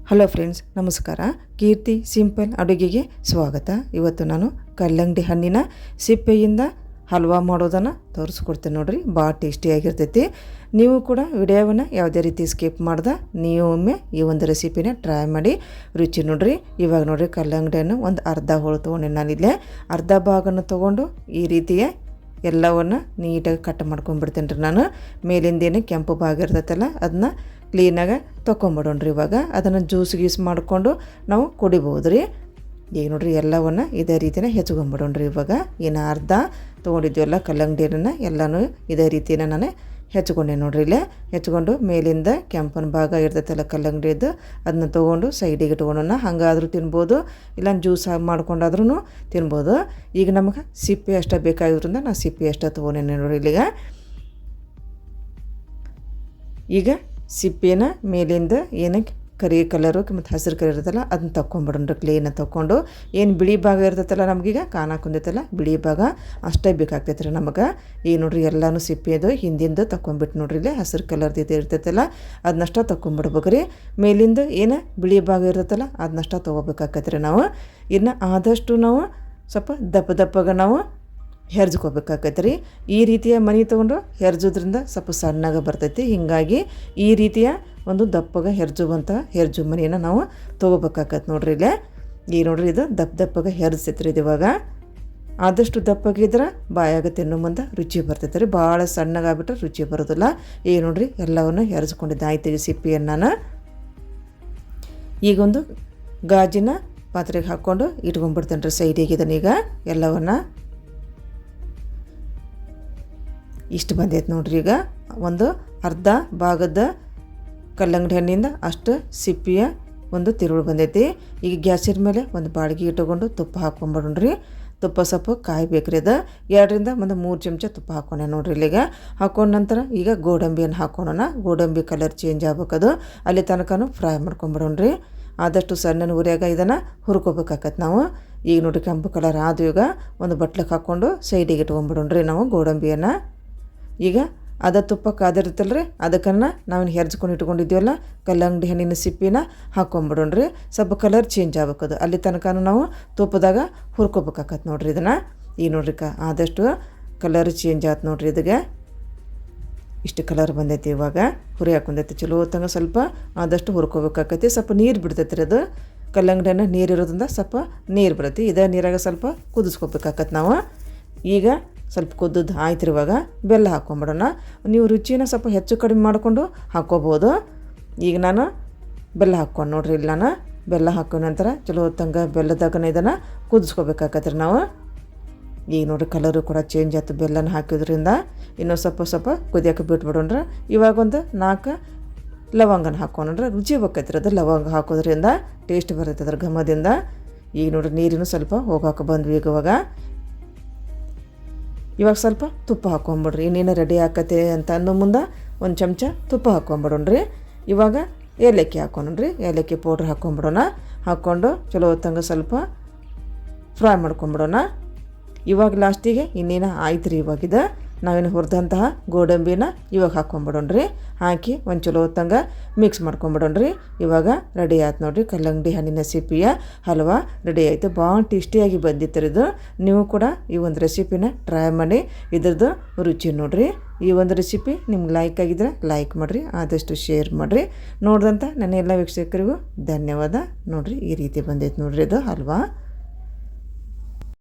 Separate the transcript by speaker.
Speaker 1: Hello friends, ನಮಸ್ಕಾರ. ಕೀರ್ತಿ simple ಅಡುಗೆಗೆ ಸ್ವಾಗತ. ಇವತ್ತು ನಾನು ಕಲ್ಲಂಗಡಿ ಹಣ್ಣಿನ ಸಿಪ್ಪೆಯಿಂದ ಹಲ್ವಾ ಮಾಡೋದನ್ನು ತೋರಿಸ್ಕೊಡ್ತೇನೆ ನೋಡಿರಿ. ಭಾಳ ಟೇಸ್ಟಿಯಾಗಿರ್ತೈತಿ. ನೀವು ಕೂಡ ವಿಡಿಯೋವನ್ನು ಯಾವುದೇ ರೀತಿ ಸ್ಕಿಪ್ ಮಾಡ್ದೆ ನೀವು ಒಮ್ಮೆ ಈ ಒಂದು ರೆಸಿಪಿನ ಟ್ರೈ ಮಾಡಿ ರುಚಿ ನೋಡಿರಿ. ಇವಾಗ ನೋಡಿರಿ, ಕಲ್ಲಂಗಡಿಯನ್ನು ಒಂದು ಅರ್ಧ ಹೋಳು ತೊಗೊಂಡು ನಾನಿಲ್ಲೇ ಅರ್ಧ ಭಾಗನ ತೊಗೊಂಡು ಈ ರೀತಿಯ ಎಲ್ಲವನ್ನು ನೀಟಾಗಿ ಕಟ್ ಮಾಡ್ಕೊಂಡ್ಬಿಡ್ತೇನೆ ರೀ. ನಾನು ಮೇಲಿಂದೇನೆ ಕೆಂಪು ಭಾಗ ಇರ್ತೈತಲ್ಲ ಅದನ್ನ ಕ್ಲೀನಾಗಿ ತೊಗೊಂಬಿಡೋಣ್ರಿ. ಇವಾಗ ಅದನ್ನು ಜ್ಯೂಸ್ ಮಾಡಿಕೊಂಡು ನಾವು ಕುಡಿಬೋದು ರೀ. ಈಗ ನೋಡಿರಿ, ಎಲ್ಲವನ್ನು ಇದೇ ರೀತಿನ ಹೆಚ್ಕೊಂಬಿಡೋಣ್ರಿ. ಇವಾಗ ಏನು ಅರ್ಧ ತೊಗೊಂಡಿದ್ದೀವಲ್ಲ ಕಲ್ಲಂಗಡಿಯನ್ನು ಎಲ್ಲನೂ ಇದೇ ರೀತಿನ ನಾನು ಹೆಚ್ಕೊಂಡೆ ನೋಡ್ರಿ. ಇಲ್ಲೇ ಹೆಚ್ಕೊಂಡು ಮೇಲಿಂದ ಕೆಂಪನ ಭಾಗ ಇರ್ತೈತಲ್ಲ ಕಲ್ಲಂಗಡಿದು ಅದನ್ನ ತೊಗೊಂಡು ಸೈಡಿಗೆ ಇಟ್ಕೊಂಡೋಣ. ಹಂಗಾದರೂ ತಿನ್ಬೋದು, ಇಲ್ಲ ಜ್ಯೂಸ್ ಮಾಡ್ಕೊಂಡಾದ್ರೂ ತಿನ್ಬೋದು. ಈಗ ನಮಗೆ ಸಿಪ್ಪೆ ಅಷ್ಟೇ ಬೇಕಾಗಿರೋದ್ರಿಂದ ನಾನು ಸಿಪ್ಪೆ ಅಷ್ಟೇ ತೊಗೊಂಡೆ ನೋಡ್ರಿ. ಇಲ್ಲಿಗ ಈಗ ಸಿಪ್ಪೆನ ಮೇಲಿಂದ ಏನಕ್ಕೆ ಕರಿ ಕಲರು ಮತ್ತು ಹಸಿರು ಕಲರ್ ಇರ್ತಲ್ಲ ಅದನ್ನ ತೊಗೊಂಬಿಡೋಣ್ರಿ. ಕ್ಲೀನಾಗಿ ತೊಗೊಂಡು ಏನು ಬಿಳಿ ಭಾಗ ಇರ್ತೈತಲ್ಲ ನಮಗೀಗ ಕಾಣಾಕೊಂದೈತಲ್ಲ ಬಿಳಿ ಭಾಗ ಅಷ್ಟೇ ಬೇಕಾಗ್ತೈತೆ ರೀ ನಮಗೆ. ಈಗ ನೋಡ್ರಿ, ಎಲ್ಲನೂ ಸಿಪ್ಪೆದು ಹಿಂದಿಂದು ತೊಗೊಂಬಿಟ್ಟು ನೋಡ್ರಿ. ಇಲ್ಲಿ ಹಸಿರು ಕಲರ್ದು ಇರ್ತೈತಲ್ಲ ಅದನ್ನಷ್ಟ ತೊಗೊಂಬಿಡ್ಬೇಕು ರೀ. ಮೇಲಿಂದ ಏನು ಬಿಳಿ ಭಾಗ ಇರ್ತೈತಲ್ಲ ಅದನ್ನಷ್ಟ ತೊಗೋಬೇಕಾಗತ್ತೆ ರೀ ನಾವು. ಇನ್ನು ಆದಷ್ಟು ನಾವು ಸ್ವಲ್ಪ ದಪ್ಪಗೆ ನಾವು ಹೆರ್ಜ್ಕೋಬೇಕಾಗತ್ತೆ ರೀ. ಈ ರೀತಿಯ ಮನೆ ತೊಗೊಂಡು ಹೆರ್ಜೋದ್ರಿಂದ ಸ್ವಲ್ಪ ಸಣ್ಣಗೆ ಬರ್ತೈತಿ. ಹೀಗಾಗಿ ಈ ರೀತಿಯ ಒಂದು ದಪ್ಪಗೆ ಹೆರ್ಜುವಂಥ ಹೆರ್ಜು ಮನೆಯನ್ನು ನಾವು ತೊಗೋಬೇಕಾಗತ್ತೆ ನೋಡ್ರಿ. ಇಲ್ಲೇ ಈ ನೋಡ್ರಿ, ಇದು ದಪ್ಪಗೆ ಹೆರ್ಜತೈತೆ ರೀ. ಇದು ಇವಾಗ ಆದಷ್ಟು ದಪ್ಪಗಿದ್ರೆ ಬಾಯಾಗ ತಿನ್ನೋ ಮುಂದೆ ರುಚಿ ಬರ್ತೈತೆ ರೀ. ಭಾಳ ಸಣ್ಣಗಾಗ್ಬಿಟ್ರೆ ರುಚಿ ಬರೋದಿಲ್ಲ. ಈಗ ನೋಡ್ರಿ, ಎಲ್ಲವನ್ನು ಹೆರ್ಜ್ಕೊಂಡಿದ್ದೆ ಆಯ್ತು. ಸಿಪ್ಪಿಯನ್ನು ನಾನು ಈಗೊಂದು ಗಾಜಿನ ಪಾತ್ರೆಗೆ ಹಾಕ್ಕೊಂಡು ಇಟ್ಕೊಂಡ್ಬಿಡ್ತೇನೆ ರೀ ಸೈಡಿಗೆ. ಇದನ್ನೀಗ ಎಲ್ಲವನ್ನು ಇಷ್ಟು ಬಂದೈತೆ ನೋಡ್ರಿ. ಈಗ ಒಂದು ಅರ್ಧ ಭಾಗದ ಕಲ್ಲಂಗಡಿ ಹಣ್ಣಿಂದ ಅಷ್ಟು ಸಿಪ್ಪಿಯ ಒಂದು ತಿರುಳು ಬಂದೈತಿ. ಈಗ ಗ್ಯಾಸಿನ ಮೇಲೆ ಒಂದು ಬಾಳಿಗೆ ಇಟ್ಕೊಂಡು ತುಪ್ಪ ಹಾಕ್ಕೊಂಬಿಡ್ರಿ. ತುಪ್ಪ ಸ್ವಲ್ಪ ಕಾಯ್ಬೇಕ್ರಿ. ಅದು 2ರಿಂದ 3 ಚಮಚ ತುಪ್ಪ ಹಾಕ್ಕೊಂಡೆ ನೋಡ್ರಿ. ಇಲ್ಲಿಗ ಹಾಕೊಂಡ ನಂತರ ಈಗ ಗೋಡಂಬಿಯನ್ನು ಹಾಕೋಣ. ಗೋಡಂಬಿ ಕಲರ್ ಚೇಂಜ್ ಆಗ್ಬೇಕದು, ಅಲ್ಲಿ ತನಕನೂ ಫ್ರೈ ಮಾಡ್ಕೊಂಬಿಡೋಣ್ರಿ. ಆದಷ್ಟು ಸಣ್ಣ ಉರಿಯಾಗ ಇದನ್ನು ಹುರ್ಕೋಬೇಕಾಗತ್ತೆ ನಾವು. ಈಗ ನೋಡ್ರಿ, ಕೆಂಪು ಕಲರ್ ಆದು ಈಗ ಒಂದು ಬಟ್ಲಕ್ಕೆ ಹಾಕ್ಕೊಂಡು ಸೈಡಿಗೆ ಇಟ್ಕೊಂಡ್ಬಿಡೋಣ್ರಿ ನಾವು ಗೋಡಂಬಿಯನ್ನು. ಈಗ ಅದ ತುಪ್ಪ ಕಾದಿರುತ್ತಲ್ರಿ ಅದಕ್ಕನ್ನು ನಾವೇನು ಹೆರ್ಜ್ಕೊಂಡು ಇಟ್ಕೊಂಡಿದ್ದೀವಲ್ಲ ಕಲ್ಲಂಗಡಿ ಹಣ್ಣಿನ ಸಿಪ್ಪಿನ ಹಾಕ್ಕೊಂಬಿಡೋಣ್ರಿ. ಸ್ವಲ್ಪ ಕಲರ್ ಚೇಂಜ್ ಆಗ್ಬೇಕದು, ಅಲ್ಲಿ ತನಕ ನಾವು ತುಪ್ಪದಾಗ ಹುರ್ಕೋಬೇಕಾಗತ್ತೆ ನೋಡ್ರಿ. ಇದನ್ನು ಈಗ ನೋಡ್ರಿ, ಆದಷ್ಟು ಕಲರ್ ಚೇಂಜ್ ಆಯ್ತು ನೋಡ್ರಿ. ಇದಕ್ಕೆ ಇಷ್ಟು ಕಲರ್ ಬಂದೈತಿ. ಇವಾಗ ಹುರಿ ಹಾಕೊಂಡೈತಿ ಚಲೋ ಹೊತ್ತಂಗೆ ಸ್ವಲ್ಪ ಆದಷ್ಟು ಹುರ್ಕೋಬೇಕಾಗೈತಿ. ಸ್ವಲ್ಪ ನೀರು ಬಿಡ್ತೈತಿ ರೀ. ಅದು ಕಲ್ಲಂಗಡಿ ಹಣ್ಣು ನೀರು ಇರೋದ್ರಿಂದ ಸ್ವಲ್ಪ ನೀರು ಬರ್ತೈತಿ. ಇದೇ ನೀರಾಗ ಸ್ವಲ್ಪ ಕುದಿಸ್ಕೋಬೇಕಾಗತ್ತೆ ನಾವು. ಈಗ ಸ್ವಲ್ಪ ಕುದ್ದದ್ದು ಆಯ್ತು. ಇವಾಗ ಬೆಲ್ಲ ಹಾಕ್ಕೊಂಬಿಡೋಣ. ನೀವು ರುಚಿನ ಸ್ವಲ್ಪ ಹೆಚ್ಚು ಕಡಿಮೆ ಮಾಡಿಕೊಂಡು ಹಾಕ್ಕೋಬೋದು. ಈಗ ನಾನು ಬೆಲ್ಲ ಹಾಕ್ಕೊಂಡು ನೋಡ್ರಿ. ಇಲ್ಲಿ ನಾನು ಬೆಲ್ಲ ಹಾಕೋ ನಂತರ ಚಲೋ ಹೊತ್ತಂಗೆ ಬೆಲ್ಲದಾಗನ ಇದನ್ನು ಕುದಿಸ್ಕೋಬೇಕಾಗತ್ತೆ ರೀ ನಾವು. ಈಗ ನೋಡಿರಿ, ಕಲರು ಕೂಡ ಚೇಂಜ್ ಆಯ್ತು ಬೆಲ್ಲನ ಹಾಕಿದ್ರಿಂದ. ಇನ್ನೂ ಸ್ವಲ್ಪ ಕುದಿಯೋಕೆ ಬಿಟ್ಬಿಡೋಣ್ರಿ. ಇವಾಗ ಒಂದು 4 ಲವಂಗನ ಹಾಕ್ಕೊಂಡ್ರೆ ರುಚಿ ಬೇಕೈತೆ ರೀ. ಅದು ಲವಂಗ ಹಾಕೋದ್ರಿಂದ ಟೇಸ್ಟ್ ಬರ್ತೈತೆ ಅದ್ರ ಘಮದಿಂದ. ಈಗ ನೋಡ್ರಿ, ನೀರಿನೂ ಸ್ವಲ್ಪ ಹೋಗೋಕೆ ಬಂದ್ವಿ. ಇವಾಗ ಸ್ವಲ್ಪ ತುಪ್ಪ ಹಾಕ್ಕೊಂಬಿಡ್ರಿ. ಇನ್ನೇನು ರೆಡಿ ಆಕತ್ತೆ ಅಂತ ಅನ್ನೋ ಮುಂದೆ ಒಂದು ಚಮಚ ತುಪ್ಪ ಹಾಕ್ಕೊಂಬಿಡೋಣ್ರಿ. ಇವಾಗ ಏಲಕ್ಕಿ ಹಾಕ್ಕೊಂಡ್ರಿ. ಏಲಕ್ಕಿ ಪೌಡ್ರ್ ಹಾಕ್ಕೊಂಬಿಡೋಣ. ಹಾಕ್ಕೊಂಡು ಚಲೋ ಹೊತ್ತಂಗೆ ಸ್ವಲ್ಪ ಫ್ರೈ ಮಾಡ್ಕೊಂಬಿಡೋಣ. ಇವಾಗ ಲಾಸ್ಟಿಗೆ ಇನ್ನೇನು ಆಯ್ತು ರೀ. ಇವಾಗಿದ ನಾವೇನು ಹುರಿದಂತಹ ಗೋಡಂಬಿನ ಇವಾಗ ಹಾಕ್ಕೊಂಬಿಡೋಣ್ರಿ. ಹಾಕಿ ಒಂದು ಚಲೋ ಹೊತ್ತಂಗೆ ಮಿಕ್ಸ್ ಮಾಡ್ಕೊಂಬಿಡೋಣ್ರಿ. ಇವಾಗ ರೆಡಿ ಆಯ್ತು ನೋಡಿರಿ, ಕಲ್ಲಂಗಡಿ ಹಣ್ಣಿನ ಸಿಪ್ಪಿಯ ಹಲ್ವಾ ರೆಡಿ ಆಯಿತು. ಭಾಳ ಟೇಸ್ಟಿಯಾಗಿ ಬಂದಿತ್ತು ರೀ ಇದು. ನೀವು ಕೂಡ ಈ ಒಂದು ರೆಸಿಪಿನ ಟ್ರೈ ಮಾಡಿ ಇದ್ರದ್ದು ರುಚಿ ನೋಡಿರಿ. ಈ ಒಂದು ರೆಸಿಪಿ ನಿಮ್ಗೆ ಲೈಕ್ ಆಗಿದ್ರೆ ಲೈಕ್ ಮಾಡಿರಿ, ಆದಷ್ಟು ಶೇರ್ ಮಾಡಿರಿ. ನೋಡಿದಂಥ ನನ್ನ ಎಲ್ಲ ವೀಕ್ಷಕರಿಗೂ ಧನ್ಯವಾದ. ನೋಡಿರಿ, ಈ ರೀತಿ ಬಂದೈತೆ ನೋಡಿರಿ ಇದು ಹಲ್ವಾ.